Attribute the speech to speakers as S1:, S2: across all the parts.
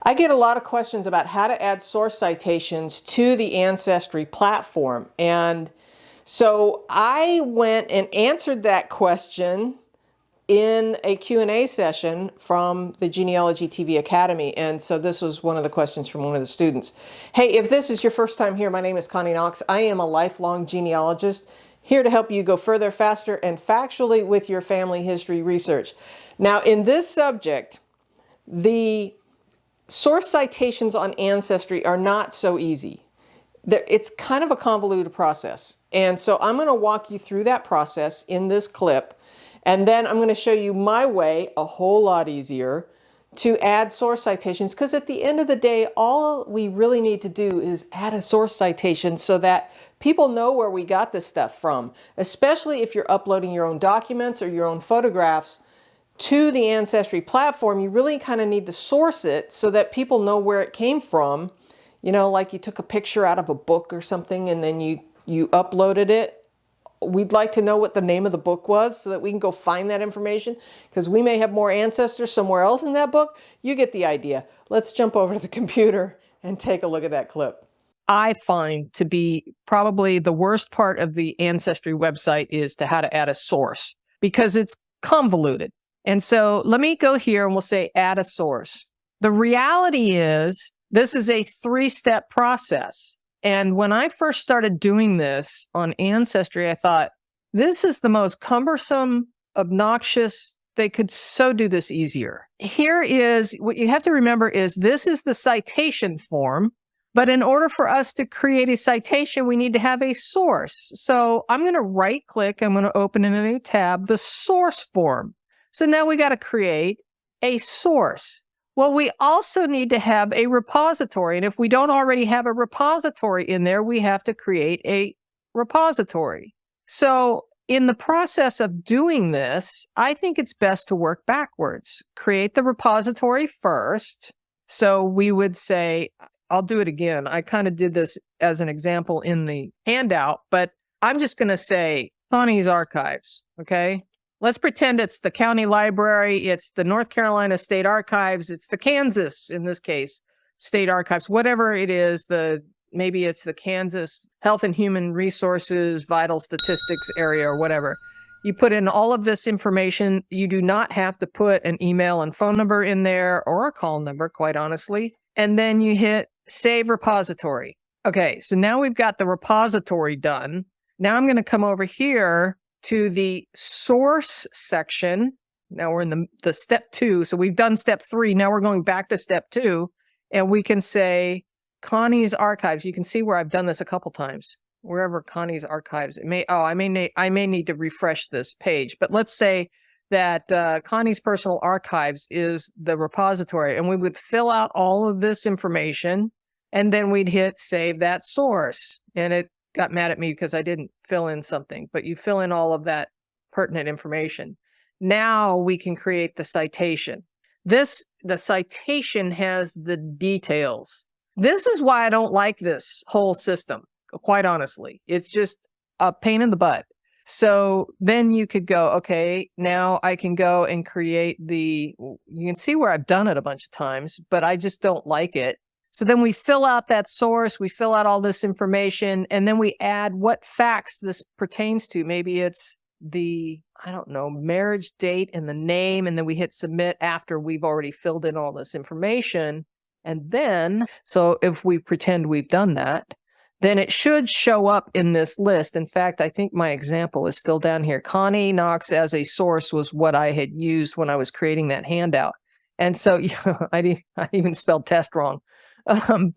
S1: I get a lot of questions about how to add source citations to the Ancestry platform. And so I went and answered that question in a Q&A session from the Genealogy TV Academy. And so this was one of the questions from one of the students. Hey, if this is your first time here, my name is Connie Knox. I am a lifelong genealogist here to help you go further, faster, and factually with your family history research. Now, in this subject, the source citations on Ancestry are not so easy. It's kind of a convoluted process. And so I'm going to walk you through that process in this clip. And then I'm going to show you my way, a whole lot easier, to add source citations. Because at the end of the day, all we really need to do is add a source citation so that people know where we got this stuff from. Especially if you're uploading your own documents or your own photographs to the Ancestry platform, you really kind of need to source it so that people know where it came from. You know, like you took a picture out of a book or something and then you uploaded it. We'd like to know what the name of the book was so that we can go find that information, because we may have more ancestors somewhere else in that book. You get the idea. Let's jump over to the computer and take a look at that clip. I find to be probably the worst part of the Ancestry website is to how to add a source, because it's convoluted. And so let me go here and we'll say add a source. The reality is this is a 3-step process. And when I first started doing this on Ancestry, I thought, this is the most cumbersome, obnoxious. They could so do this easier. Here is what you have to remember is this is the citation form. But in order for us to create a citation, we need to have a source. So I'm going to right click. I'm going to open in a new tab, the source form. So now we got to create a source. Well, we also need to have a repository. And if we don't already have a repository in there, we have to create a repository. So in the process of doing this, I think it's best to work backwards. Create the repository first. So we would say, I'll do it again. I kind of did this as an example in the handout, but I'm just going to say Connie's Archives, okay? Let's pretend it's the county library, it's the North Carolina State Archives, it's the Kansas, in this case, State Archives, whatever it is, maybe it's the Kansas Health and Human Resources, Vital Statistics area or whatever. You put in all of this information. You do not have to put an email and phone number in there or a call number, quite honestly. And then you hit Save Repository. Okay, so now we've got the repository done. Now I'm going to come over here to the source section. Now we're in the step 2. So we've done step 3. Now we're going back to step 2. And we can say Connie's Archives. You can see where I've done this a couple times. Wherever Connie's Archives. I may need to refresh this page. But let's say that Connie's Personal Archives is the repository. And we would fill out all of this information. And then we'd hit Save That Source. And it got mad at me because I didn't fill in something, but you fill in all of that pertinent information. Now we can create the citation. The citation has the details. This is why I don't like this whole system, quite honestly. It's just a pain in the butt. So then you could go, okay, now I can go and create you can see where I've done it a bunch of times, but I just don't like it. So then we fill out that source, we fill out all this information, and then we add what facts this pertains to. Maybe it's the, marriage date and the name, and then we hit submit after we've already filled in all this information. And then, so if we pretend we've done that, then it should show up in this list. In fact, I think my example is still down here. Connie Knox as a source was what I had used when I was creating that handout. And so I even spelled test wrong.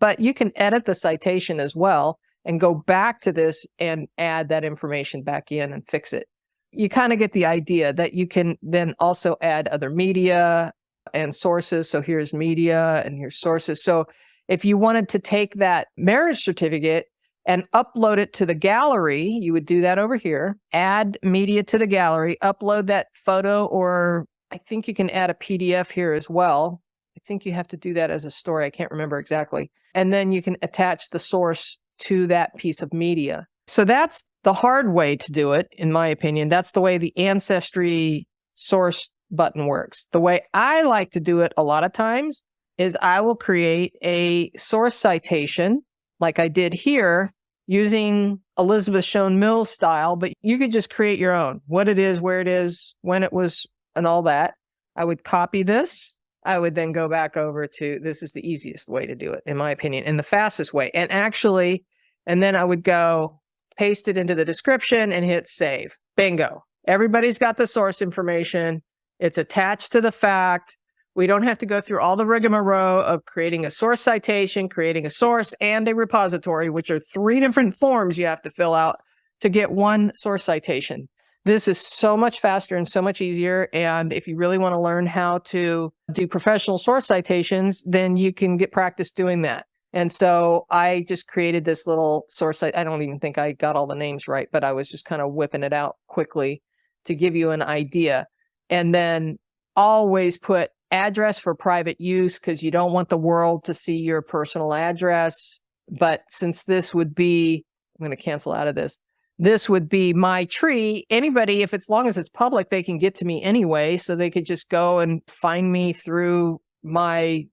S1: But you can edit the citation as well and go back to this and add that information back in and fix it. You kind of get the idea that you can then also add other media and sources. So here's media and here's sources. So if you wanted to take that marriage certificate and upload it to the gallery, you would do that over here, add media to the gallery, upload that photo, or I think you can add a PDF here as well. I think you have to do that as a story. I can't remember exactly. And then you can attach the source to that piece of media. So that's the hard way to do it, in my opinion. That's the way the Ancestry source button works. The way I like to do it a lot of times is I will create a source citation like I did here using Elizabeth Shown Mills style, but you could just create your own, what it is, where it is, when it was, and all that. I would copy this. I would then go back over to, this is the easiest way to do it, in my opinion, and the fastest way. And actually, and then I would go paste it into the description and hit save. Bingo. Everybody's got the source information. It's attached to the fact. We don't have to go through all the rigmarole of creating a source citation, creating a source, and a repository, which are 3 different forms you have to fill out to get one source citation. This is so much faster and so much easier. And if you really want to learn how to do professional source citations, then you can get practice doing that. And so I just created this little source. I don't even think I got all the names right, but I was just kind of whipping it out quickly to give you an idea. And then always put address for private use, because you don't want the world to see your personal address. But since this would be, I'm going to cancel out of this. This would be my tree. Anybody, if it's long as it's public, they can get to me anyway. So they could just go and find me through my,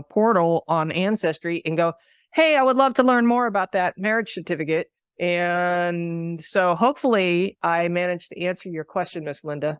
S1: portal on Ancestry and go, hey, I would love to learn more about that marriage certificate. And so hopefully I managed to answer your question, Miss Linda.